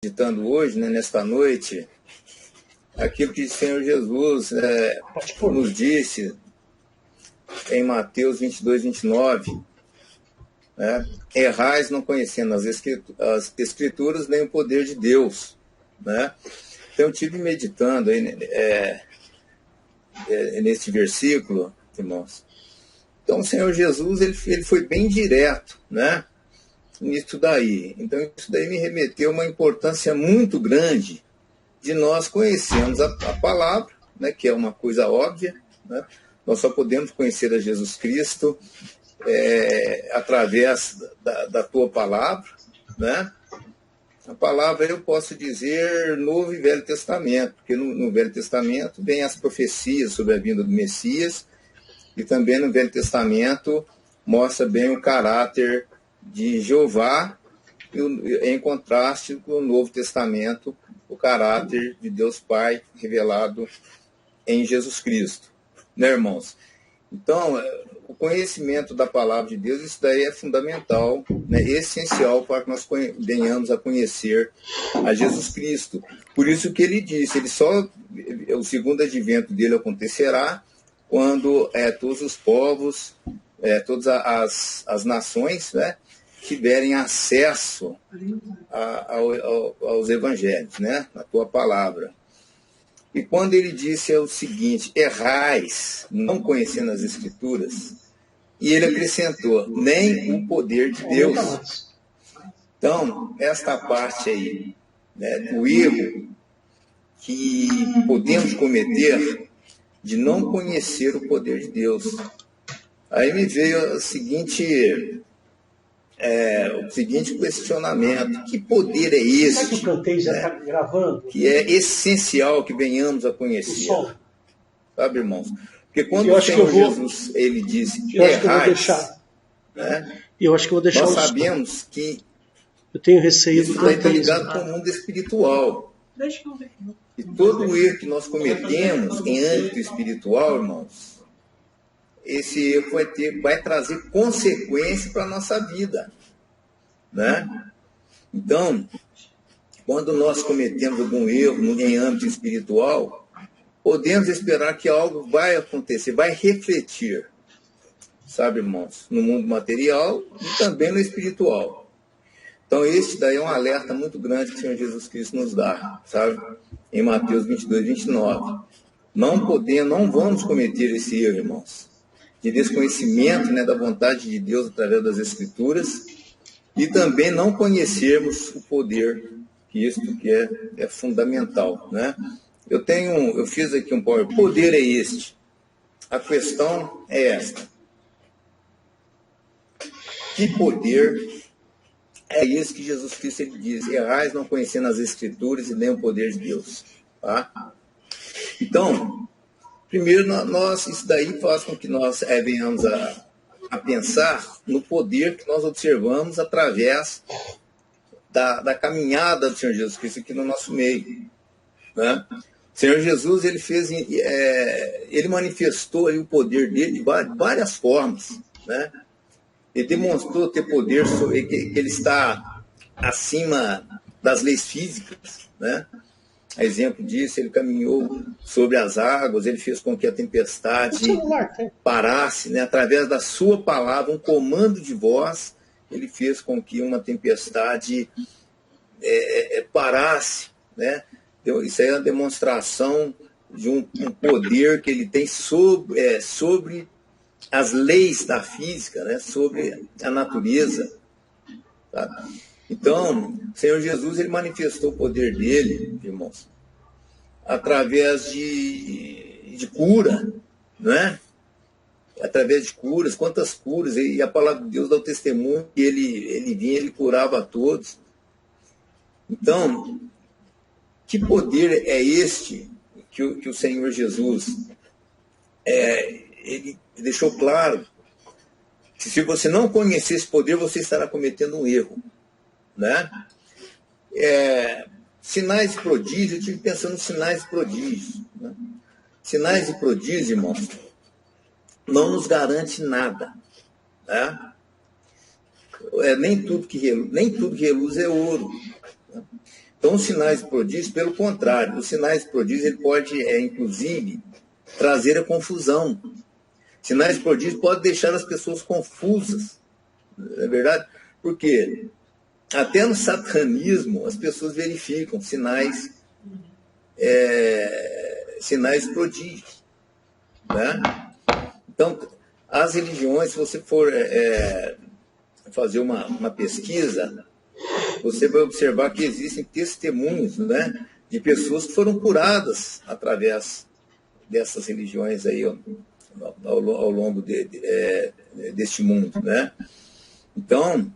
meditando hoje, né, nesta noite, aquilo que o Senhor Jesus nos disse em Mateus 22, 29, né? Errais não conhecendo as Escrituras nem o poder de Deus. Né? Então, eu estive meditando aí, nesse versículo, irmãos. Então, o Senhor Jesus ele foi bem direto, né? Nisso daí. Então, isso daí me remeteu a uma importância muito grande de nós conhecermos a palavra, né, que é uma coisa óbvia, né? Nós só podemos conhecer a Jesus Cristo através da tua palavra, né? A palavra eu posso dizer Novo e Velho Testamento, porque no Velho Testamento vem as profecias sobre a vinda do Messias, e também no Velho Testamento mostra bem o caráter de Jeová, em contraste com o Novo Testamento, o caráter de Deus Pai revelado em Jesus Cristo. Né, irmãos? Então, o conhecimento da palavra de Deus, isso daí é fundamental, né, essencial para que nós venhamos a conhecer a Jesus Cristo. Por isso que ele disse, o segundo advento dele acontecerá quando todos os povos, todas as nações, né, tiverem acesso aos evangelhos, né, a tua palavra. E quando ele disse o seguinte, errais, não conhecendo as Escrituras, e ele acrescentou, nem o poder de Deus. Então, esta parte aí, né, do erro que podemos cometer de não conhecer o poder de Deus. Aí me veio o seguinte questionamento: que poder é esse, que é essencial que venhamos a conhecer? Sabe, irmãos? Porque quando o Senhor Jesus ele disse errais, né, eu acho que eu vou deixar nós sabemos que eu tenho receio isso está ligado com o mundo espiritual. E todo o erro que nós cometemos em âmbito espiritual, irmãos, esse erro vai trazer consequência para a nossa vida. Né? Então, quando nós cometemos algum erro em âmbito espiritual, podemos esperar que algo vai acontecer, vai refletir, sabe, irmãos, no mundo material e também no espiritual. Então, esse daí é um alerta muito grande que o Senhor Jesus Cristo nos dá, sabe? Em Mateus 22, 29. Não vamos cometer esse erro, irmãos, de desconhecimento, né, da vontade de Deus através das Escrituras, e também não conhecermos o poder, que isso que é fundamental, né? Eu fiz aqui um PowerPoint. Que poder é este? A questão é esta: que poder é esse que Jesus Cristo ele diz? Errais não conhecendo as Escrituras e nem o poder de Deus. Tá? Então, primeiro, isso daí faz com que nós venhamos a pensar no poder que nós observamos através da caminhada do Senhor Jesus Cristo aqui no nosso meio. Né? O Senhor Jesus ele manifestou aí o poder dele de várias formas. Né? Ele demonstrou ter poder, que ele está acima das leis físicas. Né? A exemplo disso, ele caminhou sobre as águas, ele fez com que a tempestade parasse, né? Através da sua palavra, um comando de voz, ele fez com que uma tempestade parasse. Né? Então, isso aí é uma demonstração de um poder que ele tem sobre as leis da física, né? Sobre a natureza. Tá? Então, o Senhor Jesus ele manifestou o poder dele, irmãos, através de cura, né? Através de curas, quantas curas, e a palavra de Deus dá o testemunho que ele vinha, ele curava a todos. Então, que poder é este que o Senhor Jesus ele deixou claro que se você não conhecer esse poder, você estará cometendo um erro. Né? Sinais e prodígios, eu estive pensando em sinais e prodígios. Né? Sinais e prodígios, irmãos, não nos garante nada. Né? Nem tudo que reluz é ouro. Né? Então, os sinais de prodígio, pelo contrário, os sinais de prodígio, ele pode, inclusive, trazer a confusão. Sinais de prodígio podem deixar as pessoas confusas, não é verdade? Porque até no satanismo as pessoas verificam sinais de prodígio, né? Então, as religiões, se você for fazer uma pesquisa, você vai observar que existem testemunhos, né, de pessoas que foram curadas através dessas religiões aí ao longo deste mundo, né? Então,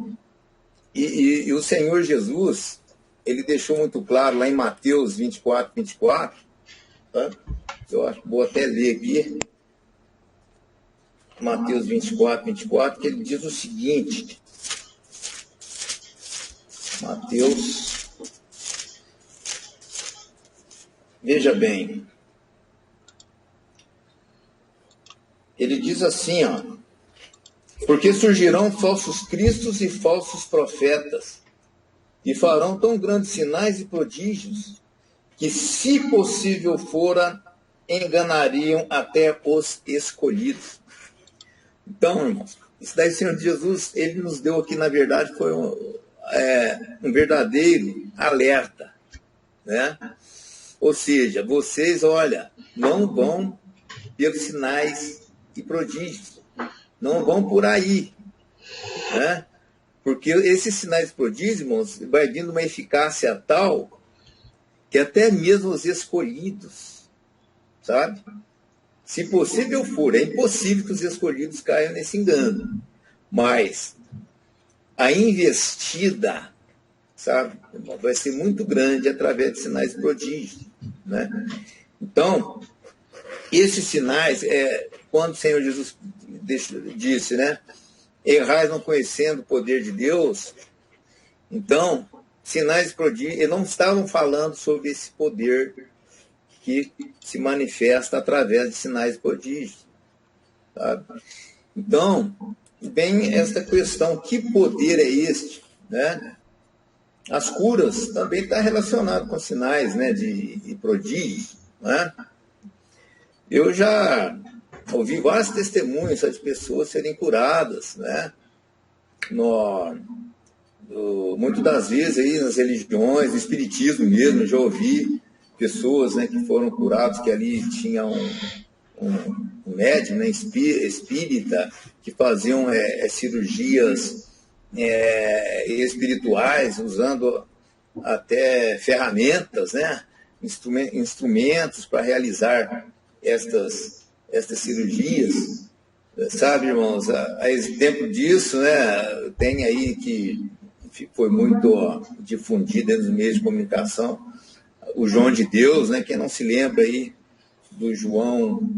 e o Senhor Jesus, ele deixou muito claro lá em Mateus 24, tá? Eu acho que vou até ler aqui, Mateus 24, que ele diz o seguinte, Mateus, veja bem, ele diz assim, ó, porque surgirão falsos cristos e falsos profetas, e farão tão grandes sinais e prodígios, que, se possível fora, enganariam até os escolhidos. Então, irmãos, isso daí o Senhor Jesus, ele nos deu aqui, na verdade, foi um verdadeiro alerta, né? Ou seja, vocês, olha, não vão pelos sinais e prodígios, não vão por aí, né? Porque esses sinais e prodígios, irmãos, vai vindo uma eficácia tal que até mesmo os escolhidos, sabe? Se possível for, é impossível que os escolhidos caiam nesse engano, mas a investida, sabe, vai ser muito grande através de sinais e prodígios, né? Então, esses sinais, quando o Senhor Jesus disse, né, errais não conhecendo o poder de Deus, então, sinais e prodígios, eles não estavam falando sobre esse poder que se manifesta através de sinais e prodígios, sabe? Então, vem esta questão, que poder é este, né? As curas também estão relacionadas com sinais, né, de prodígios, né? Eu já ouvi vários testemunhos de pessoas serem curadas, né? Muitas das vezes aí nas religiões, no espiritismo mesmo, já ouvi pessoas, né, que foram curadas, que ali tinham um médium, né, espírita, que faziam cirurgias espirituais, usando até ferramentas, né, instrumentos para realizar estas cirurgias, sabe, irmãos? A exemplo disso, né, tem aí que foi muito difundido dentro dos meios de comunicação, o João de Deus, né? Quem não se lembra aí do João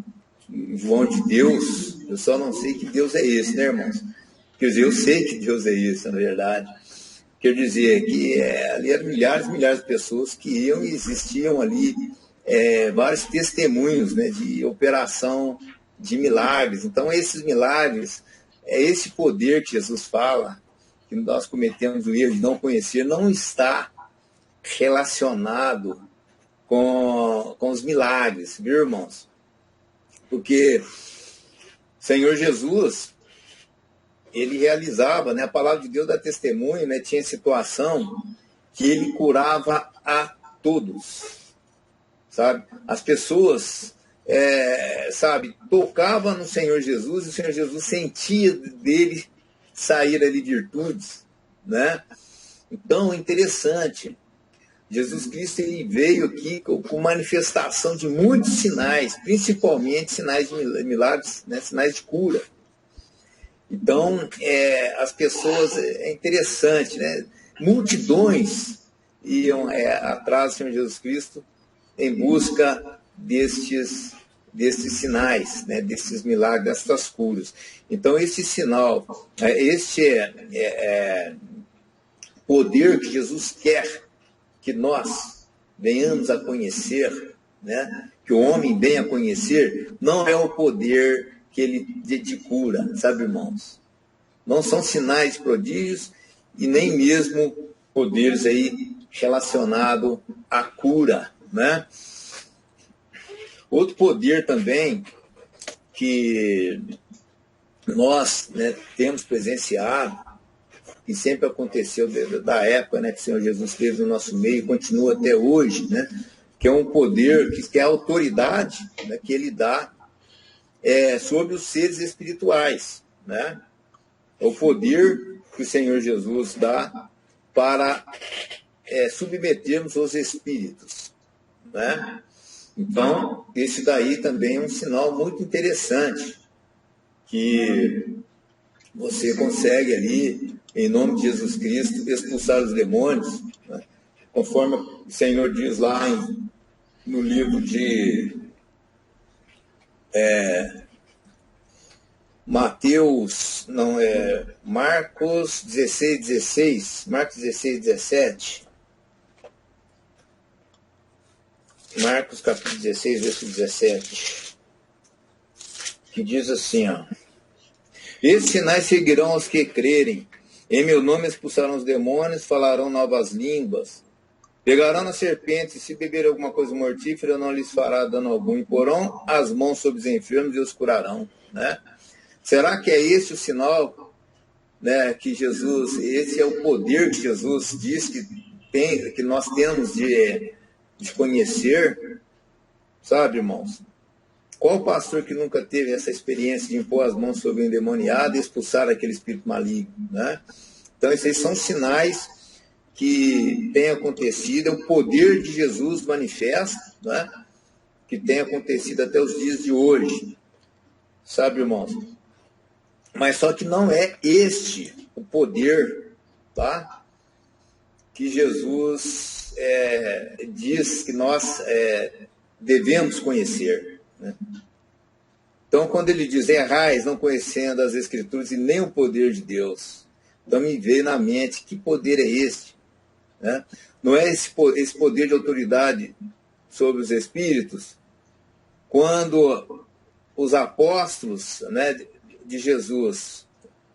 de Deus, eu só não sei que Deus é esse, né, irmãos? Quer dizer, eu sei que Deus é esse, na verdade. Quer dizer que ali eram milhares e milhares de pessoas que iam e existiam ali vários testemunhos, né, de operação de milagres. Então, esses milagres, esse poder que Jesus fala, que nós cometemos o erro de não conhecer, não está relacionado com os milagres, viu, irmãos? Porque o Senhor Jesus, ele realizava, né, a palavra de Deus dá testemunho, né, tinha situação que ele curava a todos, sabe? As pessoas, sabe, tocavam no Senhor Jesus, e o Senhor Jesus sentia dele sair ali virtudes, né? Então, é interessante. Jesus Cristo, ele veio aqui com manifestação de muitos sinais, principalmente sinais de milagres, né, sinais de cura. Então, as pessoas, é interessante, né? Multidões iam atrás do Senhor Jesus Cristo em busca destes sinais, né, desses milagres, dessas curas. Então, esse sinal, este poder que Jesus quer que nós venhamos a conhecer, né? Que o homem venha a conhecer, não é o poder que ele de cura, sabe, irmãos? Não são sinais, prodígios, e nem mesmo poderes aí relacionado à cura, né? Outro poder também que nós, né, temos presenciado, e sempre aconteceu da época, né, que o Senhor Jesus esteve no nosso meio e continua até hoje, né, que é um poder, que é a autoridade, né, que ele dá sobre os seres espirituais, né? É o poder que o Senhor Jesus dá para submetermos os espíritos, né? Então, esse daí também é um sinal muito interessante, que você consegue ali, em nome de Jesus Cristo, expulsar os demônios, né? Conforme o Senhor diz lá no livro de Mateus, não é, Marcos 16, Marcos 16, 17. Marcos capítulo 16, versículo 17. Que diz assim, ó: esses sinais seguirão aos que crerem. Em meu nome expulsarão os demônios, falarão novas línguas. Pegarão nas serpentes, e se beber alguma coisa mortífera, não lhes fará dano algum. E porão as mãos sobre os enfermos e os curarão, né? Será que é esse o sinal, né, que Jesus, esse é o poder que Jesus diz que nós temos de conhecer, sabe, irmãos? Qual pastor que nunca teve essa experiência de impor as mãos sobre o endemoniado e expulsar aquele espírito maligno, né? Então, esses são sinais que têm acontecido, é o poder de Jesus manifesto, né, que tem acontecido até os dias de hoje, sabe, irmãos? Mas só que não é este o poder, tá, que Jesus diz que nós devemos conhecer, né? Então, quando ele diz: errais não conhecendo as Escrituras e nem o poder de Deus, então me veio na mente, que poder é este, né? Não é esse poder de autoridade sobre os espíritos, quando os apóstolos, né, de Jesus,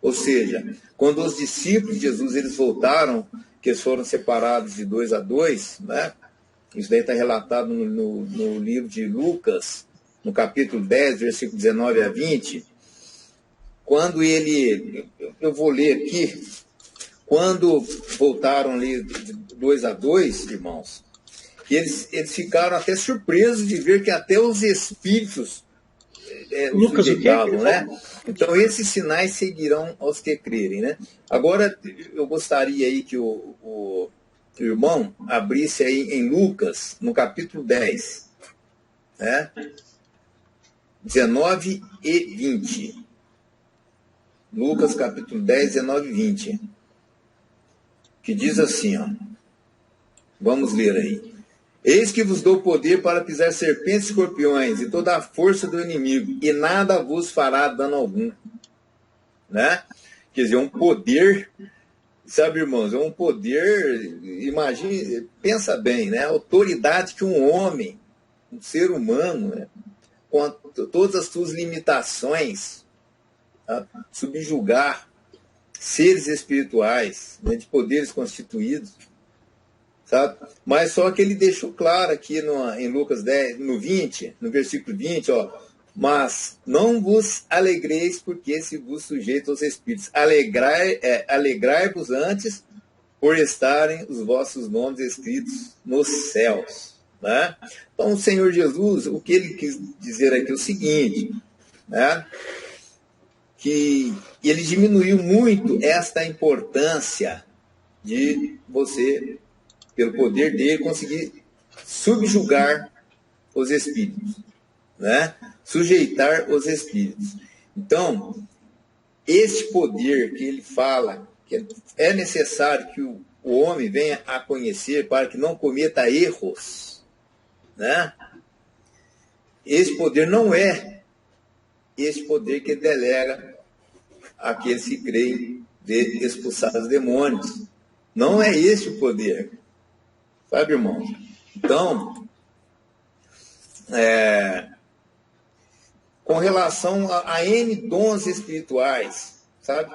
ou seja, quando os discípulos de Jesus eles voltaram, que eles foram separados de 2 a 2, né? Isso daí está relatado no livro de Lucas, no capítulo 10, versículo 19 a 20, quando eu vou ler aqui, quando voltaram ali de 2 a 2, irmãos, eles ficaram até surpresos de ver que até os espíritos Lucas, o quê? Né? Então, esses sinais seguirão aos que crerem, né? Agora, eu gostaria aí que o irmão abrisse aí em Lucas, no capítulo 10, né? 19 e 20. Lucas, capítulo 10, 19 e 20. Que diz assim, ó. Vamos ler aí. Eis que vos dou poder para pisar serpentes e escorpiões e toda a força do inimigo, e nada vos fará dano algum. Né? Quer dizer, um poder, sabe, irmãos, é um poder, imagine, pensa bem, né? A autoridade que um homem, um ser humano, né, com todas as suas limitações, tá, subjugar seres espirituais, né, de poderes constituídos, sabe? Mas só que ele deixou claro aqui em Lucas 10, no 20, no versículo 20, ó: mas não vos alegreis porque se vos sujeito aos espíritos. Alegrai-vos antes por estarem os vossos nomes escritos nos céus. Né? Então, o Senhor Jesus, o que ele quis dizer aqui é o seguinte, né? Que ele diminuiu muito esta importância de você, pelo poder dele, conseguir subjugar os espíritos, né? Sujeitar os espíritos. Então, esse poder que ele fala, que é necessário que o homem venha a conhecer para que não cometa erros, né? Esse poder não é esse poder que delega àqueles que creem de expulsar os demônios. Não é esse o poder. Sabe, irmão? Então, com relação a N dons espirituais, sabe?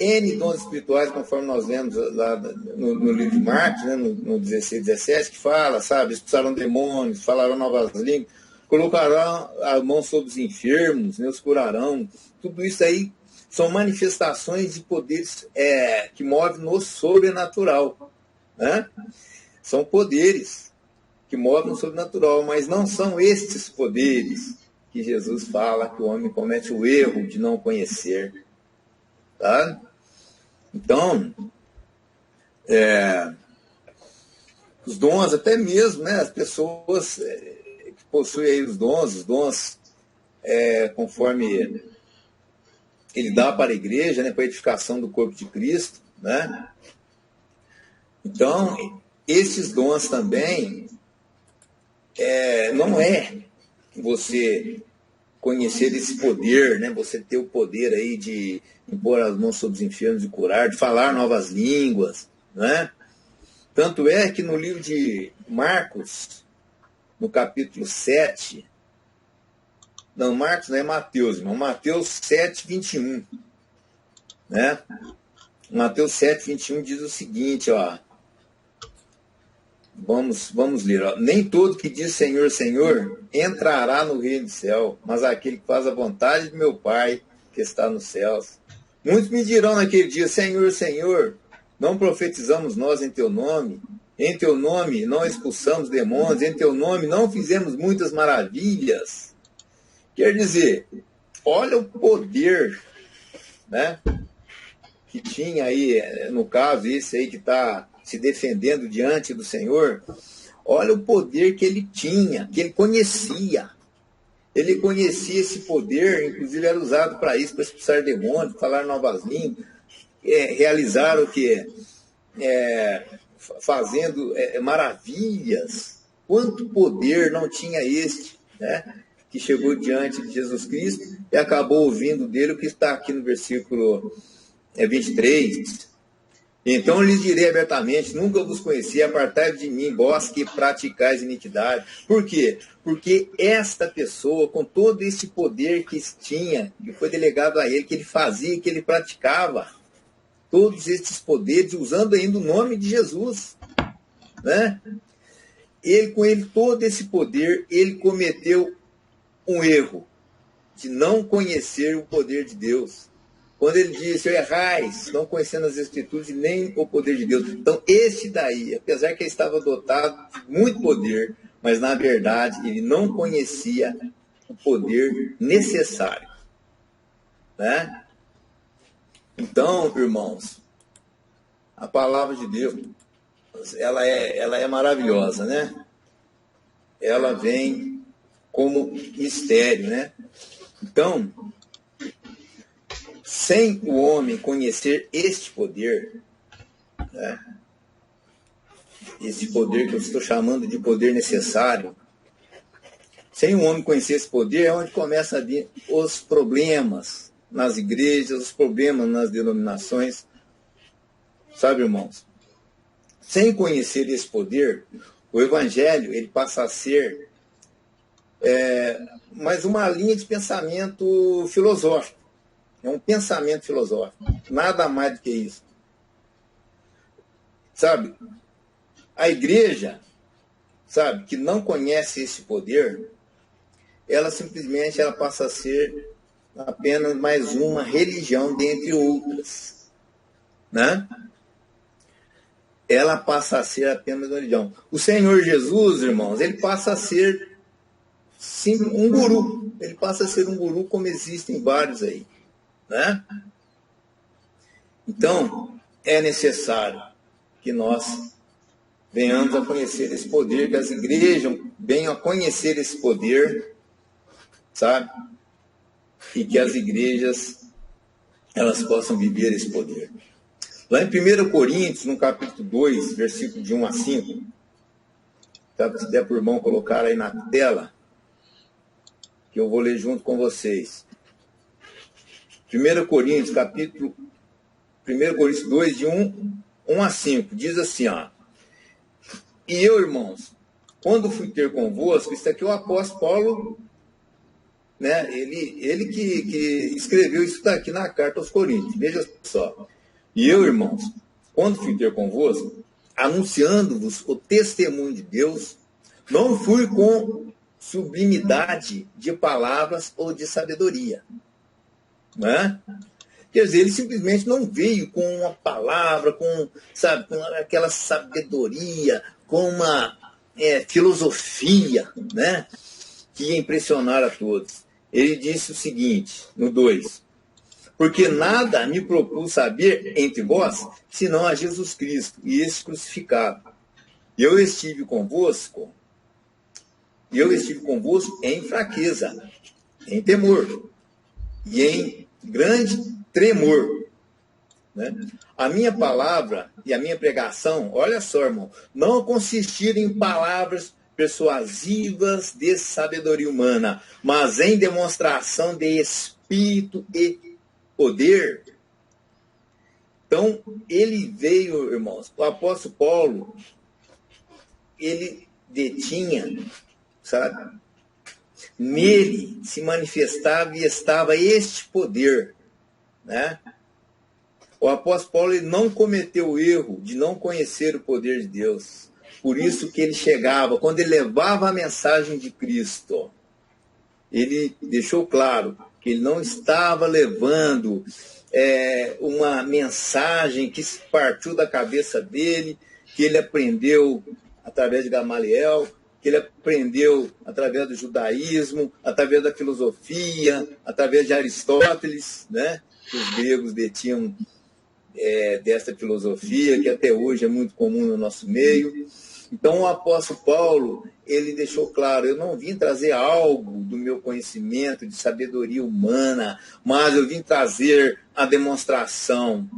N dons espirituais, conforme nós vemos lá no livro de Marcos, né, no 16, 17, que fala, sabe, expulsaram demônios, falaram novas línguas, colocarão a mão sobre os enfermos, né, os curarão. Tudo isso aí são manifestações de poderes que movem no sobrenatural, né? São poderes que movem no sobrenatural, mas não são estes poderes que Jesus fala que o homem comete o erro de não conhecer. Tá? Então, os dons, até mesmo, né, as pessoas que possuem aí os dons, conforme ele dá para a igreja, né, para a edificação do corpo de Cristo, né? Então, esses dons também não é você conhecer esse poder, né? Você ter o poder aí de impor as mãos sobre os enfermos e curar, de falar novas línguas, né? Tanto é que no livro de Marcos, no capítulo 7, não, Marcos não é Mateus, irmão, Mateus 7, 21, né? Mateus 7, 21 diz o seguinte, ó, vamos ler, ó. Nem todo que diz Senhor, Senhor, entrará no reino do céu, mas aquele que faz a vontade de meu Pai, que está nos céus. Muitos me dirão naquele dia, Senhor, Senhor, não profetizamos nós em teu nome não expulsamos demônios, em teu nome não fizemos muitas maravilhas. Quer dizer, olha o poder, né, que tinha aí, no caso, esse aí que está se defendendo diante do Senhor, olha o poder que ele tinha, que ele conhecia. Ele conhecia esse poder, inclusive era usado para isso, para expulsar demônios, falar novas línguas, realizar o que? Fazendo maravilhas. Quanto poder não tinha este, né, que chegou diante de Jesus Cristo e acabou ouvindo dele o que está aqui no versículo 23. Então lhes direi abertamente, nunca vos conheci, apartai-vos de mim, vós que praticais iniquidade. Por quê? Porque esta pessoa, com todo esse poder que tinha, que foi delegado a ele, que ele fazia, que ele praticava, todos esses poderes, usando ainda o nome de Jesus, né? Com ele todo esse poder, ele cometeu um erro de não conhecer o poder de Deus. Quando ele disse, errais, não conhecendo as Escrituras e nem o poder de Deus. Então, esse daí, apesar que ele estava dotado de muito poder, mas, na verdade, ele não conhecia o poder necessário, né? Então, irmãos, a palavra de Deus, ela é maravilhosa, né? Ela vem como mistério, né? Então, sem o homem conhecer este poder, né, esse poder que eu estou chamando de poder necessário, sem o homem conhecer esse poder, é onde começa a vir os problemas nas igrejas, os problemas nas denominações. Sabe, irmãos? Sem conhecer esse poder, o evangelho ele passa a ser mais uma linha de pensamento filosófico. É um pensamento filosófico. Nada mais do que isso. Sabe? A igreja, sabe, que não conhece esse poder, ela simplesmente passa a ser apenas mais uma religião dentre outras, né? Ela passa a ser apenas uma religião. O Senhor Jesus, irmãos, ele passa a ser sim, um guru. Ele passa a ser um guru como existem vários aí, né? Então, é necessário que nós venhamos a conhecer esse poder, que as igrejas venham a conhecer esse poder, sabe? E que as igrejas, elas possam viver esse poder. Lá em 1 Coríntios, no capítulo 2, versículo de 1 a 5, tá? Se der por irmão colocar aí na tela, que eu vou ler junto com vocês. 1 Coríntios, 1 Coríntios 2, de 1 a 5, diz assim, ó. E eu, irmãos, quando fui ter convosco, isso aqui é o apóstolo Paulo né? Ele que escreveu isso daqui na carta aos Coríntios. Veja só. E eu, irmãos, quando fiquei convosco, anunciando-vos o testemunho de Deus, não fui com sublimidade de palavras ou de sabedoria, né? Quer dizer, ele simplesmente não veio com uma palavra, com aquela sabedoria, com uma filosofia, né, que ia impressionar a todos. Ele disse o seguinte, no 2, porque nada me propus saber entre vós, senão a Jesus Cristo, e esse crucificado. Eu estive convosco em fraqueza, em temor, e em grande tremor, né? A minha palavra e a minha pregação, olha só, irmão, não consistiram em palavras persuasivas de sabedoria humana, mas em demonstração de espírito e poder. Então, ele veio, irmãos, o apóstolo Paulo, ele detinha, sabe? Nele se manifestava e estava este poder, né? O apóstolo Paulo ele não cometeu o erro de não conhecer o poder de Deus. Por isso que ele chegava, quando ele levava a mensagem de Cristo, ele deixou claro que ele não estava levando uma mensagem que partiu da cabeça dele, que ele aprendeu através de Gamaliel, que ele aprendeu através do judaísmo, através da filosofia, através de Aristóteles, né? Os gregos detinham dessa filosofia, que até hoje é muito comum no nosso meio. Então, o apóstolo Paulo, ele deixou claro, eu não vim trazer algo do meu conhecimento, de sabedoria humana, mas eu vim trazer a demonstração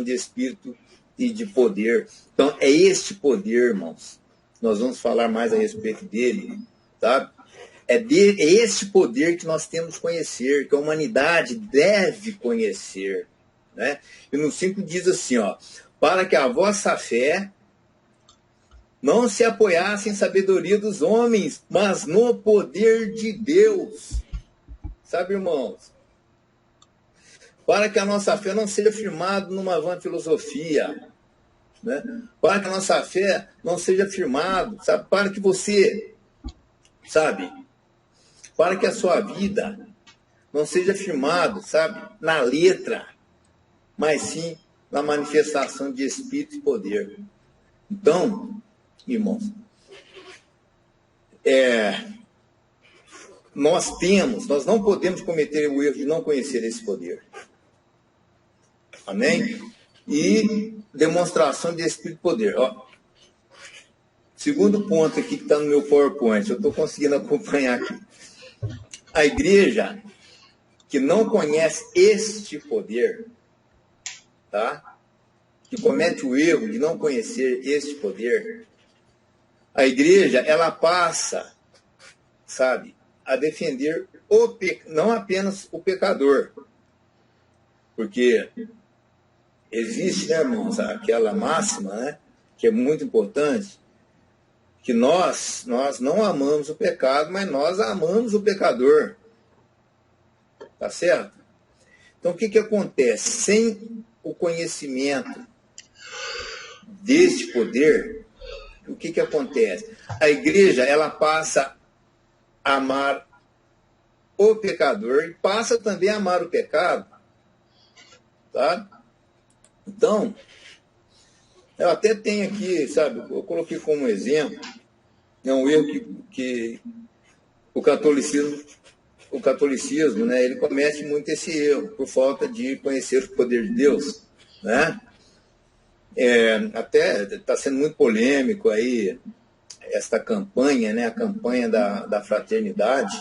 de espírito e de poder. Então, é este poder, irmãos, nós vamos falar mais a respeito dele, tá? É este poder que nós temos que conhecer, que a humanidade deve conhecer, né? E no 5 diz assim, ó, para que a vossa fé não se apoiasse em sabedoria dos homens, mas no poder de Deus. Sabe, irmãos? Para que a nossa fé não seja firmada numa vã filosofia, né? Para que a nossa fé não seja firmada, sabe? Para que você, sabe? Para que a sua vida não seja firmada, sabe? Na letra, mas sim na manifestação de espírito e poder. Então, irmãos, nós não podemos cometer o erro de não conhecer esse poder. Amém? E demonstração de espírito e poder. Ó, segundo ponto aqui que está no meu PowerPoint, eu estou conseguindo acompanhar aqui. A igreja que não conhece este poder, tá? Que comete o erro de não conhecer este poder, a igreja, ela passa, sabe, a defender não apenas o pecador, porque existe, né, irmãos, aquela máxima, né, que é muito importante, que nós não amamos o pecado, mas nós amamos o pecador. Tá certo? Então, o que acontece? Sem o conhecimento deste poder, o que acontece? A igreja, ela passa a amar o pecador e passa também a amar o pecado. Tá? Então, eu até tenho aqui, sabe, eu coloquei como exemplo, é um erro que o catolicismo, né, ele comete muito esse erro, por falta de conhecer o poder de Deus, né? Até está sendo muito polêmico aí esta campanha, né, a campanha da fraternidade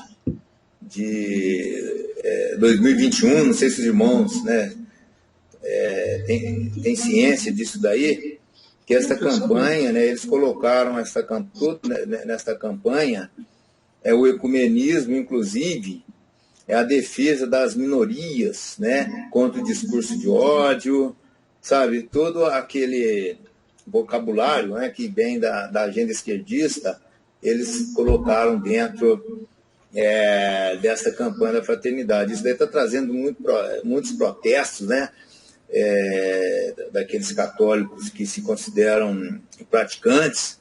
de 2021, não sei se os irmãos, né, tem ciência disso daí, que esta campanha, né, eles colocaram nesta campanha o ecumenismo, inclusive, a defesa das minorias, né, contra o discurso de ódio, sabe, todo aquele vocabulário, né, que vem da agenda esquerdista, eles colocaram dentro dessa campanha da fraternidade. Isso daí está trazendo muitos protestos, né? Daqueles católicos que se consideram praticantes,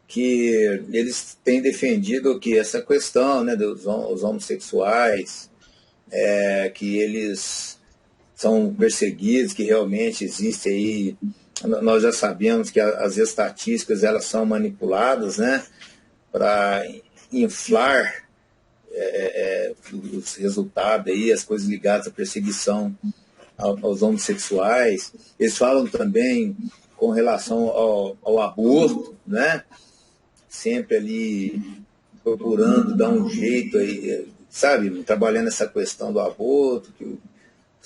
que eles têm defendido que essa questão, né, dos homossexuais, que eles são perseguidos, que realmente existe aí. Nós já sabemos que as estatísticas elas são manipuladas, né, para inflar os resultados aí, as coisas ligadas à perseguição aos homossexuais. Eles falam também com relação ao aborto, né? Sempre ali procurando dar um jeito aí, sabe, trabalhando essa questão do aborto.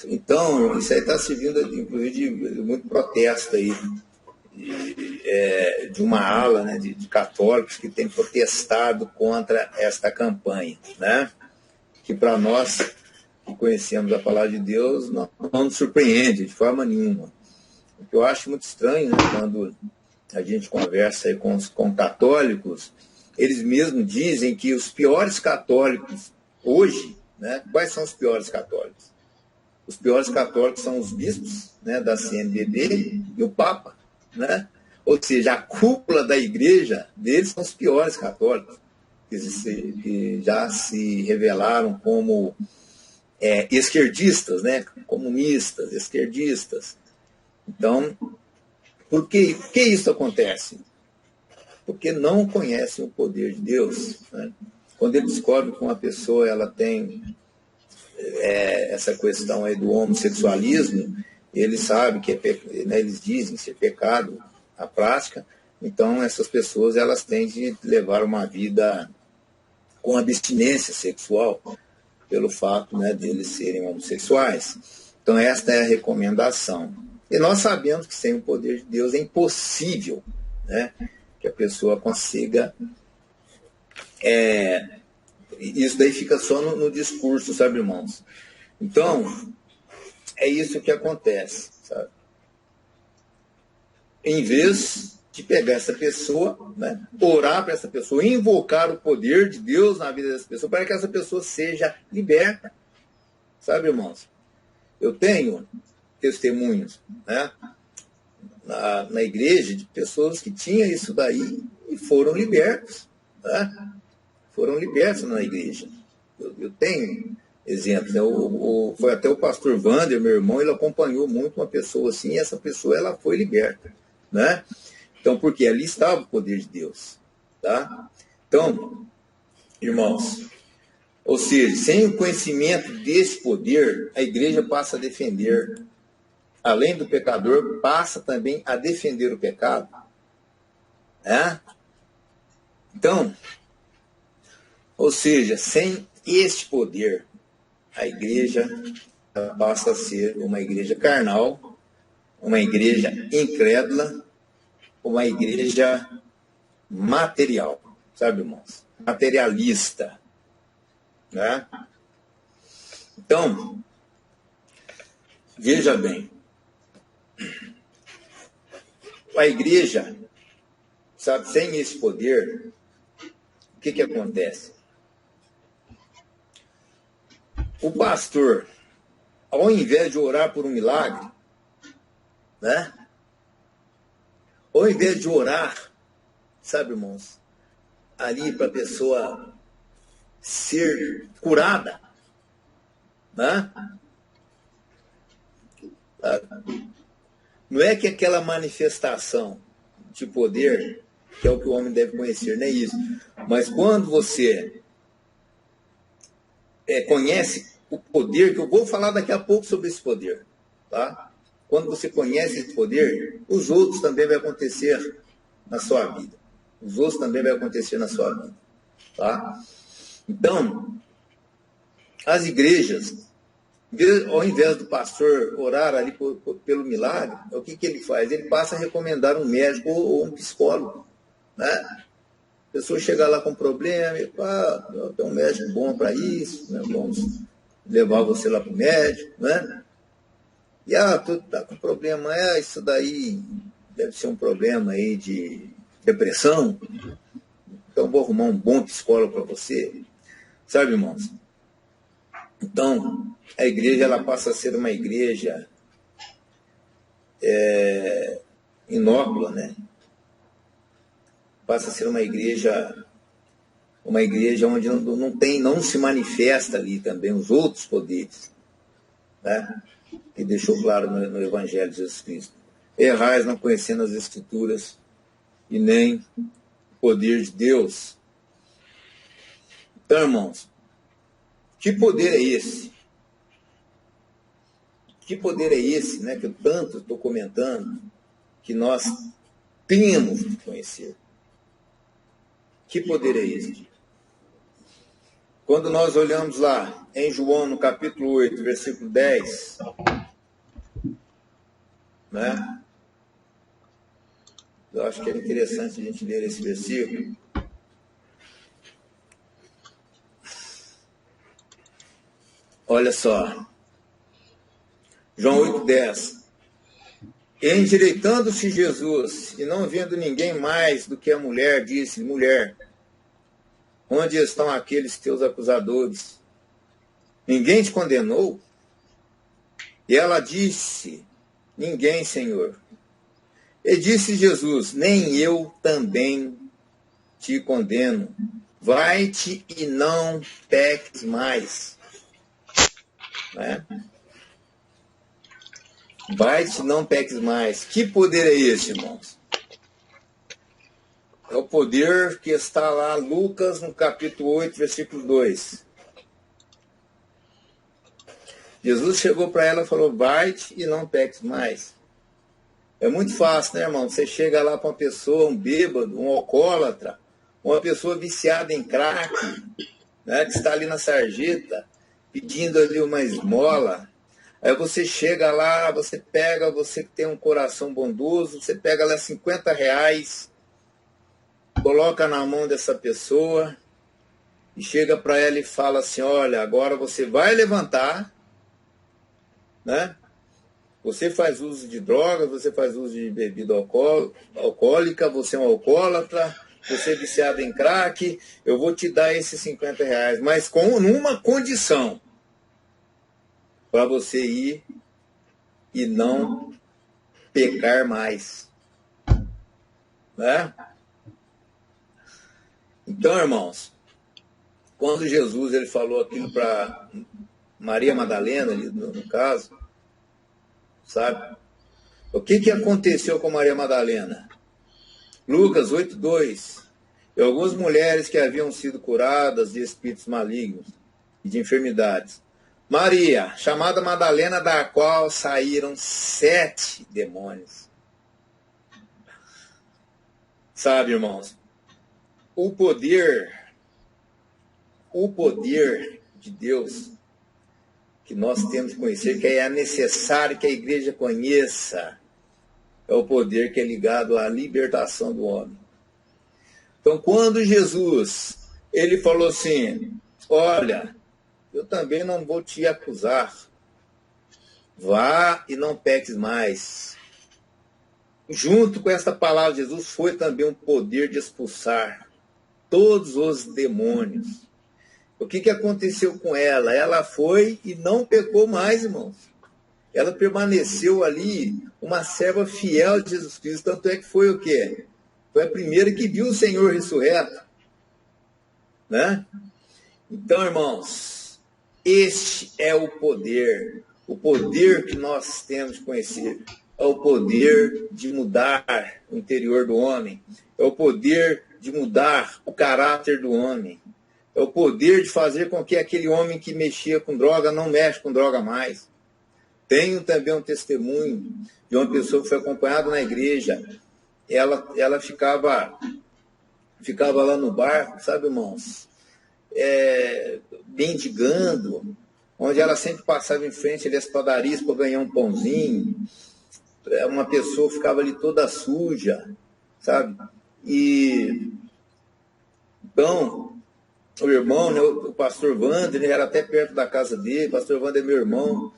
Então, isso aí está servindo, inclusive, de muito protesto aí, de uma ala, né, de católicos que tem protestado contra esta campanha, né? Que para nós que conhecemos a palavra de Deus não nos surpreende de forma nenhuma. O que eu acho muito estranho, né, quando a gente conversa aí com católicos, eles mesmos dizem que os piores católicos hoje, né, quais são os piores católicos? Os piores católicos são os bispos, né, da CNBB e o Papa, né? Ou seja, a cúpula da igreja deles são os piores católicos, que já se revelaram como esquerdistas, né? Comunistas, esquerdistas. Então, por que isso acontece? Porque não conhecem o poder de Deus, né? Quando ele descobre que uma pessoa ela tem essa questão aí do homossexualismo, ele sabe que né, eles dizem ser pecado a prática. Então essas pessoas elas têm de levar uma vida com abstinência sexual pelo fato, né, deles serem homossexuais. Então esta é a recomendação. E nós sabemos que sem o poder de Deus é impossível, né, que a pessoa consiga isso daí fica só no discurso, sabe, irmãos? Então, é isso que acontece, sabe? Em vez de pegar essa pessoa, né, orar para essa pessoa, invocar o poder de Deus na vida dessa pessoa, para que essa pessoa seja liberta, sabe, irmãos? Eu tenho testemunhos, né, na igreja de pessoas que tinham isso daí e foram libertos, né? Foram libertos na igreja. Eu tenho exemplos. Né? Foi até o pastor Wander, meu irmão, ele acompanhou muito uma pessoa assim, e essa pessoa ela foi liberta, né? Então, porque ali estava o poder de Deus, tá? Então, irmãos, ou seja, sem o conhecimento desse poder, a igreja passa a defender, além do pecador, passa também a defender o pecado, né? Então, ou seja, sem este poder, a igreja passa a ser uma igreja carnal, uma igreja incrédula, uma igreja material, sabe, irmãos? Materialista, né? Então, veja bem, a igreja, sabe, sem esse poder, o que acontece? O pastor, ao invés de orar por um milagre, né? Ao invés de orar, sabe, irmãos, ali para a pessoa ser curada, né? Não é que aquela manifestação de poder, que é o que o homem deve conhecer, não é isso. Mas quando você conhece o poder, que eu vou falar daqui a pouco sobre esse poder, tá? Quando você conhece esse poder, os outros também vai acontecer na sua vida. Os outros também vai acontecer na sua vida, tá? Então, as igrejas, ao invés do pastor orar ali pelo milagre, o que ele faz? Ele passa a recomendar um médico ou um psicólogo, né? A pessoa chega lá com problema, e tem um médico bom para isso, né? Vamos levar você lá para o médico, né? E tu está com problema, isso daí deve ser um problema aí de depressão, então vou arrumar um bom psicólogo para você. Sabe, irmãos? Então, a igreja ela passa a ser uma igreja inócula, né? Passa a ser uma igreja onde não se manifesta ali também os outros poderes, né? Que deixou claro no Evangelho de Jesus Cristo. Errais não conhecendo as Escrituras e nem o poder de Deus. Então, irmãos, que poder é esse? Que poder é esse, né, que eu tanto estou comentando, que nós temos de conhecer? Que poder é esse? Quando nós olhamos lá em João, no capítulo 8, versículo 10, né? Eu acho que é interessante a gente ler esse versículo. Olha só. João 8,10. Endireitando-se Jesus, e não vendo ninguém mais do que a mulher, disse: mulher, onde estão aqueles teus acusadores? Ninguém te condenou? E ela disse: ninguém, Senhor. E disse Jesus: nem eu também te condeno. Vai-te e não peques mais. Né? Vai-te e não peques mais. Que poder é esse, irmãos? É o poder que está lá, Lucas, no capítulo 8, versículo 2. Jesus chegou para ela e falou: vai-te e não peques mais. É muito fácil, né, irmão? Você chega lá para uma pessoa, um bêbado, um alcoólatra, uma pessoa viciada em crack, né, que está ali na sarjeta, pedindo ali uma esmola. Aí você chega lá, você que tem um coração bondoso, você pega lá R$50, coloca na mão dessa pessoa e chega para ela e fala assim: olha, agora você vai levantar, né? Você faz uso de drogas, você faz uso de bebida alcoólica, você é um alcoólatra, você é viciado em crack, eu vou te dar esses R$50, mas numa condição: para você ir e não pecar mais. Né? Então, irmãos, quando Jesus ele falou aquilo para Maria Madalena, no caso, sabe? O que aconteceu com Maria Madalena? Lucas 8,2. E algumas mulheres que haviam sido curadas de espíritos malignos e de enfermidades. Maria, chamada Madalena, da qual saíram 7 demônios. Sabe, irmãos, o poder de Deus que nós temos que conhecer, que é necessário que a igreja conheça, é o poder que é ligado à libertação do homem. Então, quando Jesus, ele falou assim: olha, eu também não vou te acusar, vá e não peques mais. Junto com essa palavra de Jesus foi também um poder de expulsar todos os demônios. O que aconteceu com ela? Ela foi e não pecou mais, irmãos. Ela permaneceu ali, uma serva fiel de Jesus Cristo. Tanto é que foi o quê? Foi a primeira que viu o Senhor ressurreto. Né? Então, irmãos, este é o poder que nós temos de conhecer. É o poder de mudar o interior do homem. É o poder de mudar o caráter do homem. É o poder de fazer com que aquele homem que mexia com droga não mexa com droga mais. Tenho também um testemunho de uma pessoa que foi acompanhada na igreja. Ela ficava lá no barco, sabe, irmãos? Mendigando, onde ela sempre passava em frente às padarias para ganhar um pãozinho. Uma pessoa ficava ali toda suja, sabe? E então, o irmão, né, o pastor Wander, ele era até perto da casa dele, o pastor Wander é meu irmão,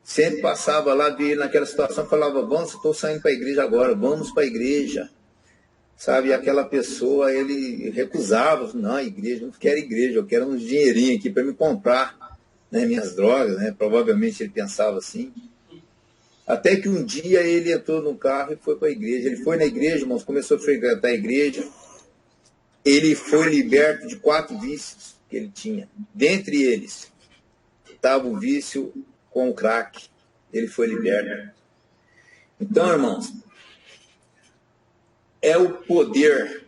sempre passava lá, via ele naquela situação, falava: vamos, estou saindo para a igreja agora, vamos para a igreja. sabe, aquela pessoa, ele recusava, não, igreja, não quero igreja, eu quero uns dinheirinhos aqui para me comprar, né, minhas drogas, né, provavelmente ele pensava assim. Até que um dia ele entrou no carro e foi para a igreja. Ele foi na igreja, irmãos, começou a frequentar a igreja. Ele foi liberto de 4 vícios que ele tinha. Dentre eles, estava o vício com o crack. Ele foi liberto. Então, irmãos, é o poder,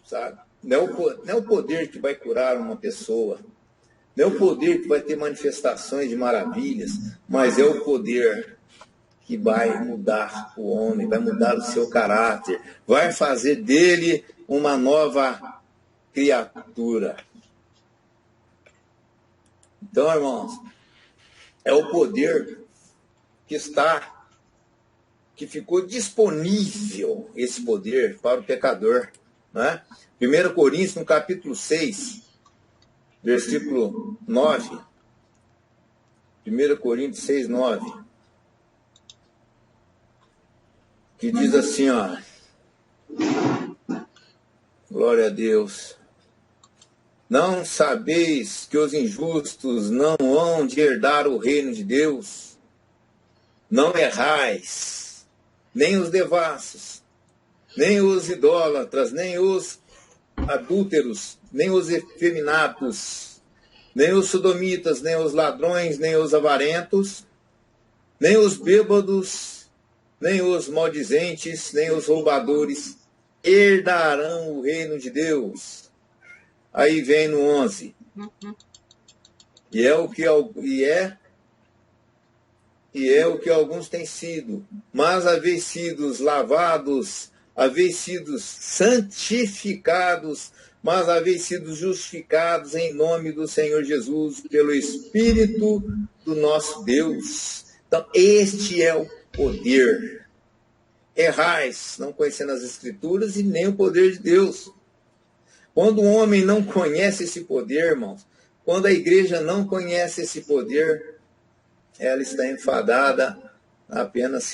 sabe? Não é o poder que vai curar uma pessoa. Não é o poder que vai ter manifestações de maravilhas, mas é o poder que vai mudar o homem, vai mudar o seu caráter, vai fazer dele uma nova criatura. Então, irmãos, é o poder que ficou disponível, esse poder, para o pecador. Né? 1 Coríntios, no capítulo 6, versículo 9. 1 Coríntios 6, 9. Que diz assim, ó, glória a Deus, não sabeis que os injustos não hão de herdar o reino de Deus? Não errais, nem os devassos, nem os idólatras, nem os adúlteros, nem os efeminados, nem os sodomitas, nem os ladrões, nem os avarentos, nem os bêbados, nem os maldizentes, nem os roubadores herdarão o reino de Deus. Aí vem no 11. E é o que alguns têm sido. Mas haveis sido lavados, haveis sido santificados, mas haveis sido justificados em nome do Senhor Jesus, pelo Espírito do nosso Deus. Então, este é o poder. Errais, não conhecendo as Escrituras e nem o poder de Deus. Quando o homem não conhece esse poder, irmãos, quando a igreja não conhece esse poder, ela está enfadada a apenas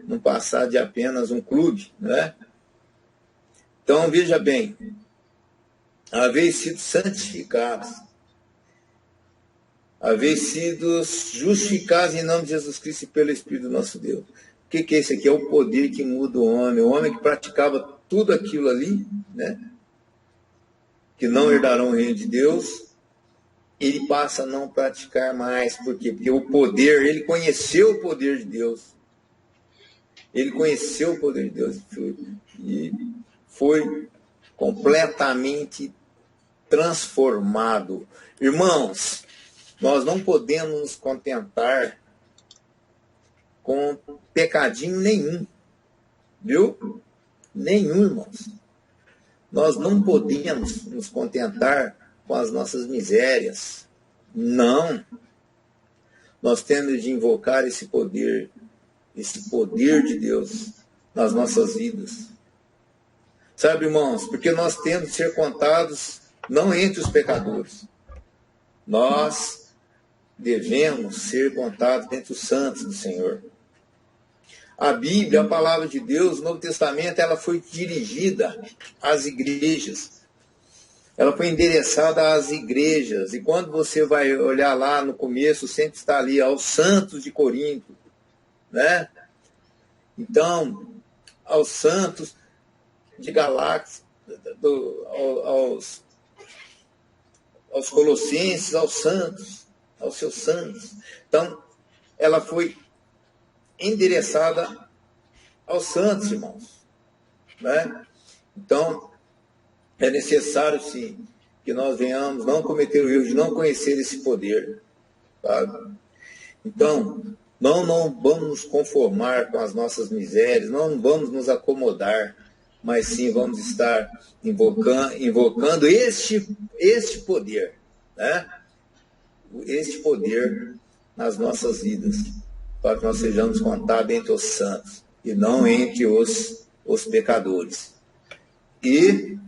não passar de apenas um clube, né? Então, veja bem, haveis sido santificados, haveis sido justificados em nome de Jesus Cristo e pelo Espírito do nosso Deus. O que é isso aqui? É o poder que muda o homem que praticava tudo aquilo ali, né? Que não herdarão o reino de Deus, ele passa a não praticar mais. Por quê? Porque o poder, ele conheceu o poder de Deus. Ele conheceu o poder de Deus e foi completamente transformado. Irmãos, nós não podemos nos contentar com pecadinho nenhum, viu? Nenhum, irmãos. Nós não podemos nos contentar com as nossas misérias. Não. Nós temos de invocar esse poder de Deus nas nossas vidas. Sabe, irmãos, porque nós temos de ser contados não entre os pecadores. Nós devemos ser contados entre os santos do Senhor. A Bíblia, a palavra de Deus, o Novo Testamento, ela foi dirigida às igrejas. Ela foi endereçada às igrejas. E quando você vai olhar lá no começo, sempre está ali aos santos de Corinto, né? Então, aos santos de Galáxia, aos colossenses, aos santos, aos seus santos. Então, ela foi endereçada aos santos, irmãos, né? Então, é necessário, sim, que nós venhamos não cometer o erro de não conhecer esse poder, sabe? Então, não vamos nos conformar com as nossas misérias, não vamos nos acomodar, mas sim vamos estar invocando este poder, né? Este poder nas nossas vidas, para que nós sejamos contados entre os santos e não entre os pecadores. E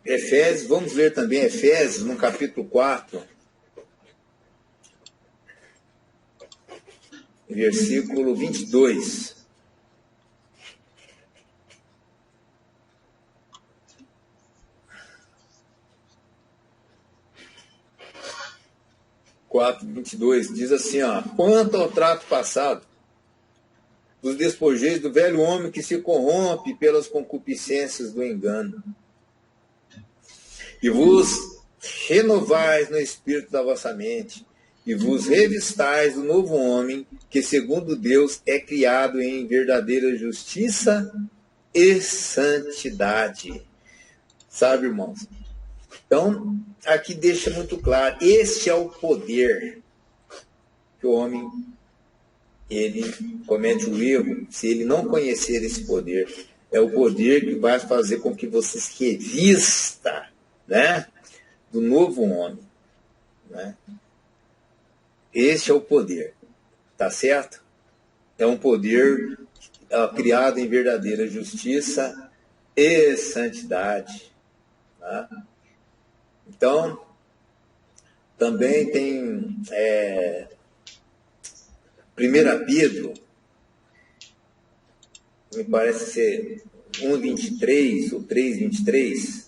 Efésios, vamos ler também Efésios no capítulo 4. versículo 22. Quatro, 22, diz assim, ó: quanto ao trato passado, dos despojeios do velho homem que se corrompe pelas concupiscências do engano, e vos renovais no espírito da vossa mente, e vos revistais do novo homem, que segundo Deus é criado em verdadeira justiça e santidade. Sabe, irmãos? Então, aqui deixa muito claro, este é o poder que o homem, ele comete o erro, se ele não conhecer esse poder. É o poder que vai fazer com que você se revista, né, do novo homem, né? Esse é o poder, tá certo? É um poder criado em verdadeira justiça e santidade, tá? Então, também tem 1 Pedro, me parece ser 1,23 ou 3,23.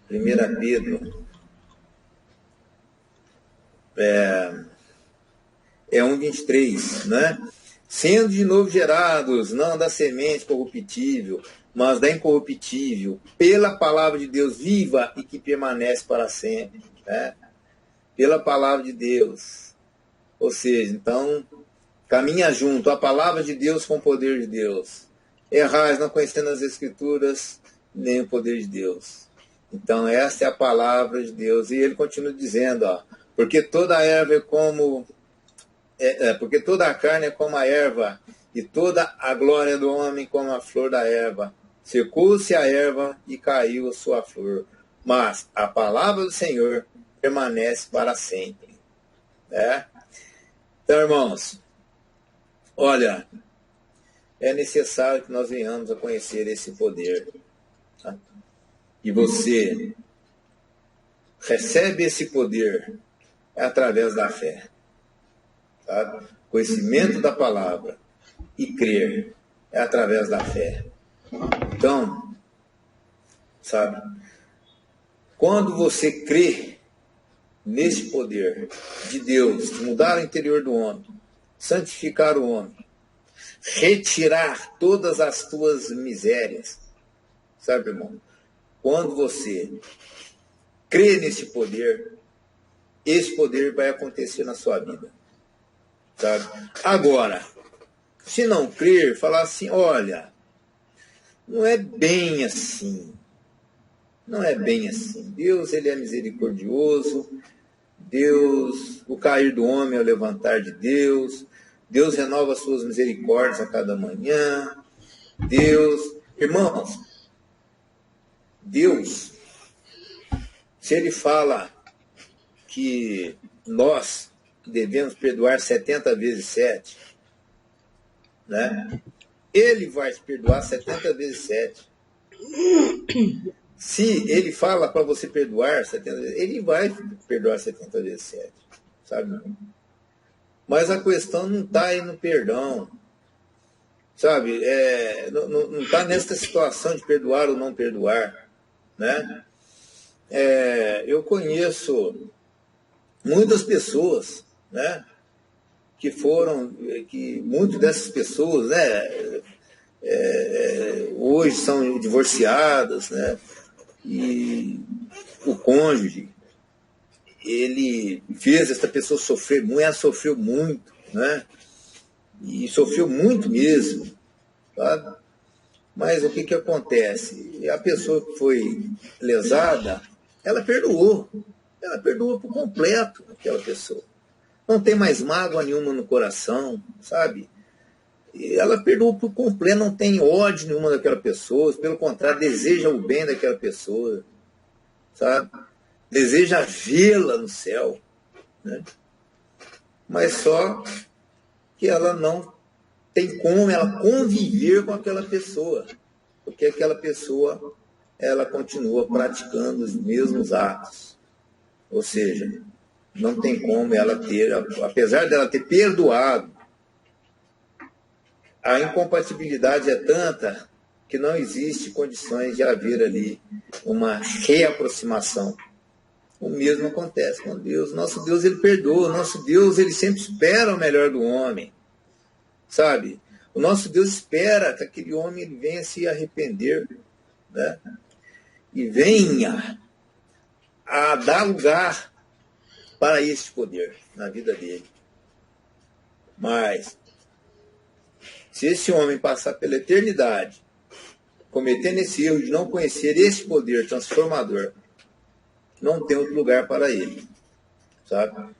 1 Pedro é 1,23, né? Sendo de novo gerados, não da semente corruptível, mas da incorruptível, pela palavra de Deus viva e que permanece para sempre, né? Pela palavra de Deus. Ou seja, então, caminha junto a palavra de Deus com o poder de Deus. Errais não conhecendo as Escrituras, nem o poder de Deus. Então, essa é a palavra de Deus. E ele continua dizendo, ó, porque toda erva é como... porque toda a carne é como a erva, e toda a glória do homem como a flor da erva. Secou-se a erva e caiu a sua flor, mas a palavra do Senhor permanece para sempre. Né? Então, irmãos, olha, é necessário que nós venhamos a conhecer esse poder. Tá? E você recebe esse poder através da fé. Sabe? Conhecimento da palavra e crer é através da fé. Então, sabe, quando você crê nesse poder de Deus, de mudar o interior do homem, santificar o homem, retirar todas as tuas misérias, sabe, irmão? Quando você crê nesse poder, esse poder vai acontecer na sua vida. Sabe? Agora, se não crer, falar assim, olha, não é bem assim. Não é bem assim. Deus, ele é misericordioso. Deus, o cair do homem é o levantar de Deus. Deus renova as suas misericórdias a cada manhã. Deus, irmãos, Deus, se ele fala que nós devemos perdoar 70 vezes 7, né? Ele vai te perdoar 70 vezes 7. Se ele fala para você perdoar 70 vezes, ele vai perdoar 70 vezes 7, sabe? Mas a questão não está aí no perdão, sabe? Não está nessa situação de perdoar ou não perdoar, né? Eu conheço muitas pessoas, né? Que muitas dessas pessoas, né? Hoje são divorciadas, né? E o cônjuge, ele fez essa pessoa sofrer muito, ela sofreu muito, né? E sofreu muito mesmo, sabe? Mas o que acontece? A pessoa que foi lesada, ela perdoou por completo aquela pessoa. Não tem mais mágoa nenhuma no coração, sabe? E ela perdoou por completo, não tem ódio nenhuma daquela pessoa, pelo contrário, deseja o bem daquela pessoa, sabe? Deseja vê-la no céu, né? Mas só que ela não tem como ela conviver com aquela pessoa, porque aquela pessoa, ela continua praticando os mesmos atos. Ou seja, não tem como ela ter, apesar dela ter perdoado, a incompatibilidade é tanta que não existe condições de haver ali uma reaproximação. O mesmo acontece com Deus. Nosso Deus, ele perdoa. Nosso Deus, ele sempre espera o melhor do homem. Sabe? O nosso Deus espera que aquele homem ele venha se arrepender, né? E venha a dar lugar para este poder na vida dele. Mas, se esse homem passar pela eternidade cometendo esse erro de não conhecer esse poder transformador, não tem outro lugar para ele, sabe?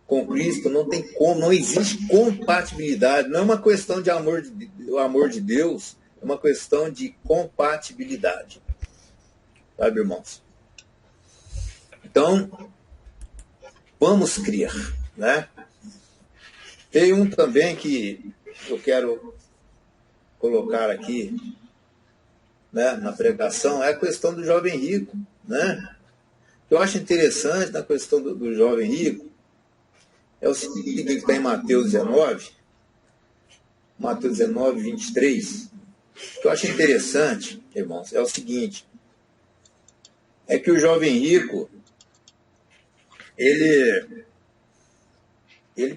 Com Cristo não tem como, não existe compatibilidade, não é uma questão de amor de Deus, é uma questão de compatibilidade, sabe, irmãos? Então, vamos crer, né? Tem um também que eu quero colocar aqui, né, na pregação, é a questão do jovem rico, né? O que eu acho interessante na questão do jovem rico é o seguinte, que está em Mateus 19, 23. O que eu acho interessante, irmãos, é o seguinte, é que o jovem rico, ele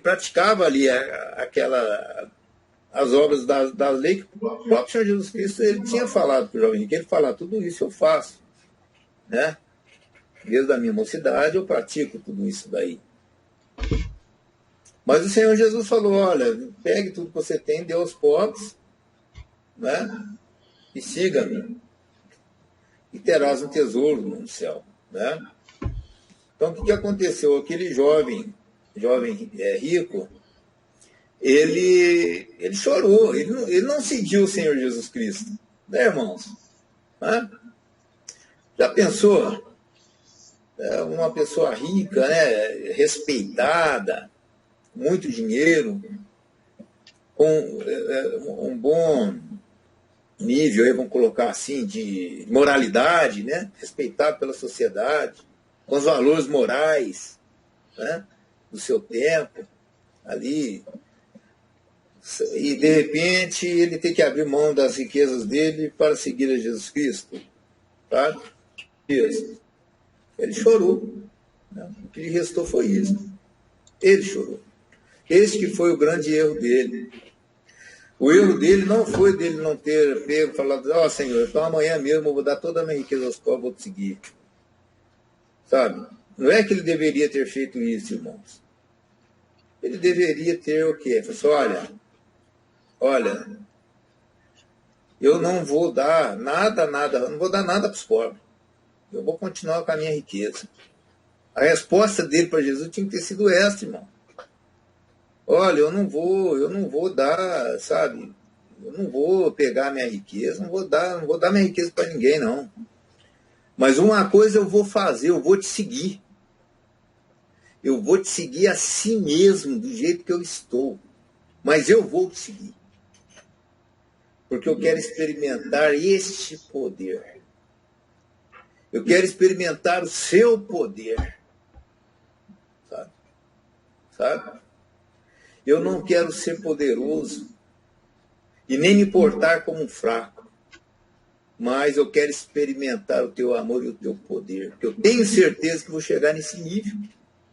praticava ali as obras da lei que o próprio Senhor Jesus Cristo ele tinha falado para o jovem rico. Ele fala, tudo isso eu faço, né? Desde a minha mocidade eu pratico tudo isso daí. Mas o Senhor Jesus falou, olha, pegue tudo que você tem, dê aos pobres, né? E siga-me. E terás um tesouro no céu, né? Então, o que aconteceu? Aquele jovem rico, ele chorou, ele não seguiu o Senhor Jesus Cristo, né, irmãos? Né? Já pensou? Uma pessoa rica, né, respeitada, muito dinheiro, com um bom nível, aí, vamos colocar assim, de moralidade, né, respeitado pela sociedade, com os valores morais, né, do seu tempo, ali, e de repente ele tem que abrir mão das riquezas dele para seguir a Jesus Cristo, tá? Isso. Ele chorou, né? O que lhe restou foi isso. Ele chorou. Esse que foi o grande erro dele. O erro dele não foi dele não ter pego e falado, ó, Senhor, então amanhã mesmo eu vou dar toda a minha riqueza aos pobres, vou te seguir. Sabe? Não é que ele deveria ter feito isso, irmãos. Ele deveria ter o quê? Ele falou assim, olha, eu não vou dar nada, não vou dar nada para os pobres. Eu vou continuar com a minha riqueza. A resposta dele para Jesus tinha que ter sido essa, irmão. Olha, eu não vou dar, sabe? Eu não vou pegar a minha riqueza, não vou dar minha riqueza para ninguém, não. Mas uma coisa eu vou fazer, eu vou te seguir. Eu vou te seguir a si mesmo, do jeito que eu estou. Mas eu vou te seguir. Porque eu quero experimentar este poder. Eu quero experimentar o seu poder. Sabe? Eu não quero ser poderoso e nem me portar como um fraco. Mas eu quero experimentar o teu amor e o teu poder. Porque eu tenho certeza que vou chegar nesse nível.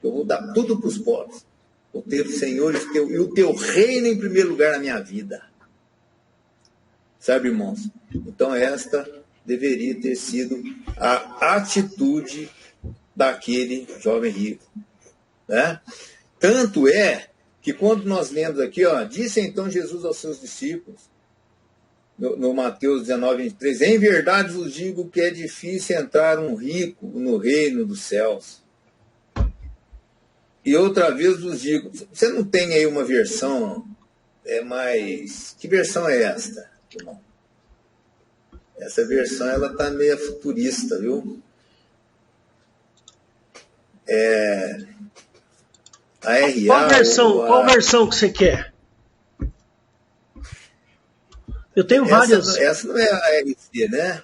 Eu vou dar tudo para os pobres. Vou ter o Senhor e o teu reino em primeiro lugar na minha vida. Sabe, irmãos? Então esta deveria ter sido a atitude daquele jovem rico, né? Tanto é que quando nós lemos aqui, disse então Jesus aos seus discípulos, no Mateus 19, 23, em verdade vos digo que é difícil entrar um rico no reino dos céus. E outra vez vos digo, você não tem aí uma versão, que versão é esta, irmão? Essa versão, ela está meio futurista, viu? A RA... Qual versão que você quer? Eu tenho várias... Essa não é a RC, né?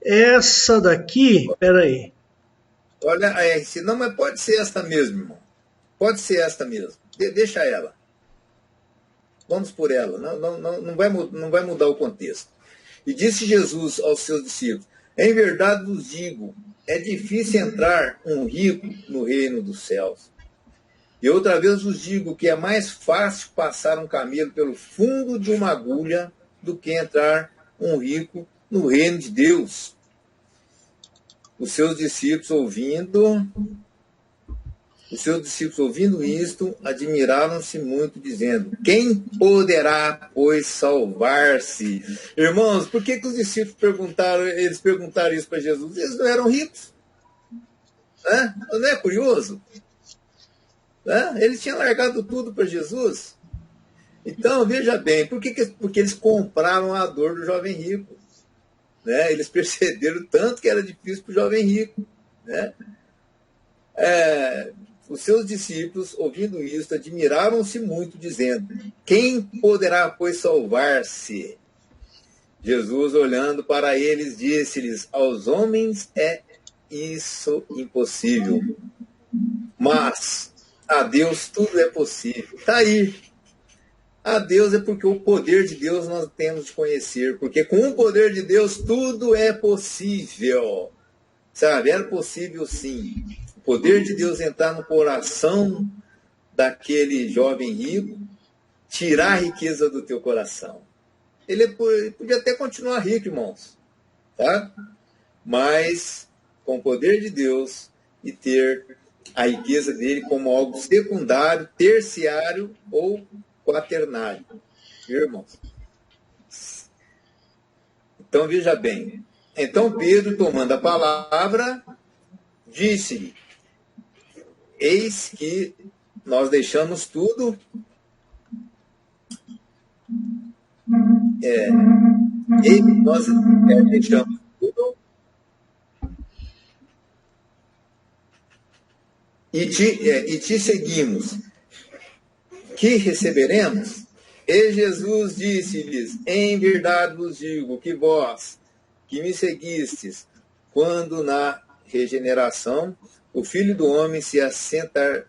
Essa daqui, peraí. Olha a RC, não, mas pode ser esta mesmo, irmão. Pode ser esta mesmo. Deixa ela. vamos por ela, não vai mudar o contexto. E disse Jesus aos seus discípulos: em verdade vos digo, é difícil entrar um rico no reino dos céus. E outra vez vos digo que é mais fácil passar um camelo pelo fundo de uma agulha do que entrar um rico no reino de Deus. Os seus discípulos ouvindo isto, admiraram-se muito, dizendo: quem poderá, pois, salvar-se? Irmãos, por que os discípulos perguntaram isso para Jesus? Eles não eram ricos. Não é curioso? Eles tinham largado tudo para Jesus. Então, veja bem, porque eles compraram a dor do jovem rico. Eles perceberam tanto que era difícil para o jovem rico. Os seus discípulos, ouvindo isso, admiraram-se muito, dizendo: quem poderá, pois, salvar-se? Jesus, olhando para eles, disse-lhes: aos homens é isso impossível, mas a Deus tudo é possível. Está aí. A Deus é porque o poder de Deus nós temos de conhecer, porque com o poder de Deus tudo é possível. Sabe, era possível sim. O poder de Deus entrar no coração daquele jovem rico, tirar a riqueza do teu coração. Ele podia até continuar rico, irmãos, tá? Mas com o poder de Deus e ter a riqueza dele como algo secundário, terciário ou quaternário. Viu, irmãos? Então, veja bem. Então, Pedro, tomando a palavra, disse-lhe: eis que nós deixamos tudo. Nós deixamos tudo e te seguimos. Que receberemos? E Jesus disse-lhes: em verdade vos digo que vós, que me seguistes, quando na regeneração o Filho do Homem se assentar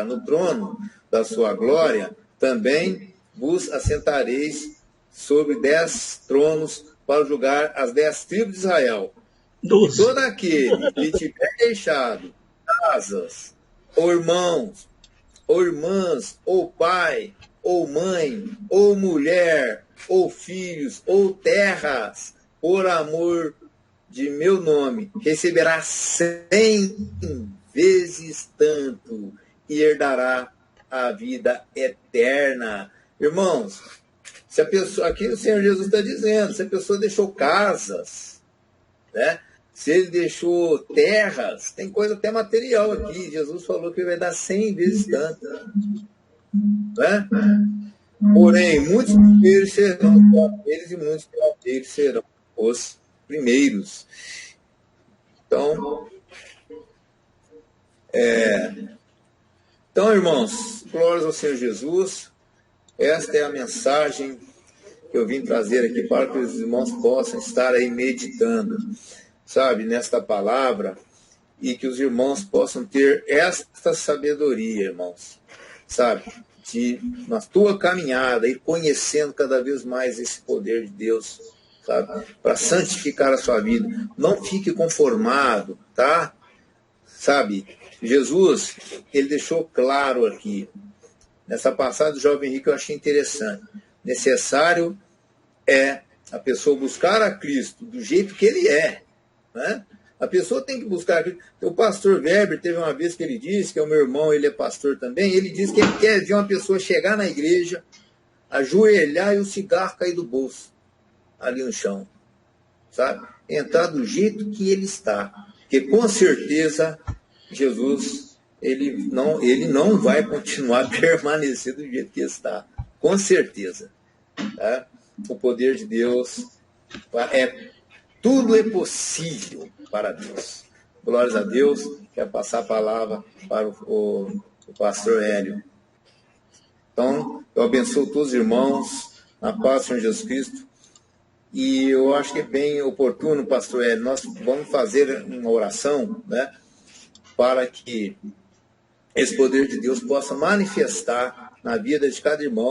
no trono da sua glória, também vos assentareis sobre 10 tronos para julgar as 10 tribos de Israel. E todo aquele que tiver deixado casas, ou irmãos, ou irmãs, ou pai, ou mãe, ou mulher, ou filhos, ou terras, por amor de meu nome, receberá 100 vezes tanto e herdará a vida eterna. Irmãos, se a pessoa, aqui o Senhor Jesus está dizendo, se a pessoa deixou casas, se ele deixou terras, tem coisa até material aqui. Jesus falou que vai dar 100 vezes tanto. Porém, muitos primeiros serão os primeiros e muitos primeiros serão os primeiros. Então, irmãos, glórias ao Senhor Jesus. Esta é a mensagem que eu vim trazer aqui para que os irmãos possam estar aí meditando, sabe, nesta palavra, e que os irmãos possam ter esta sabedoria, irmãos, sabe, na tua caminhada, ir conhecendo cada vez mais esse poder de Deus, sabe, para santificar a sua vida. Não fique conformado, tá? Sabe, Jesus, ele deixou claro aqui, nessa passagem do jovem rico, eu achei interessante. Necessário é a pessoa buscar a Cristo do jeito que ele é, A pessoa tem que buscar. O pastor Weber teve uma vez que ele disse, que é o meu irmão, ele é pastor também, ele disse que ele quer ver uma pessoa chegar na igreja, ajoelhar e o cigarro cair do bolso, ali no chão, sabe? Entrar do jeito que ele está. Porque com certeza Jesus, ele não vai continuar a permanecer do jeito que está. Com certeza. Tá? O poder de Deus tudo é possível para Deus. Glórias a Deus. Quero passar a palavra para o pastor Hélio. Então, eu abençoo todos os irmãos na paz do Senhor Jesus Cristo. E eu acho que é bem oportuno, pastor Hélio, nós vamos fazer uma oração, para que esse poder de Deus possa manifestar na vida de cada irmão.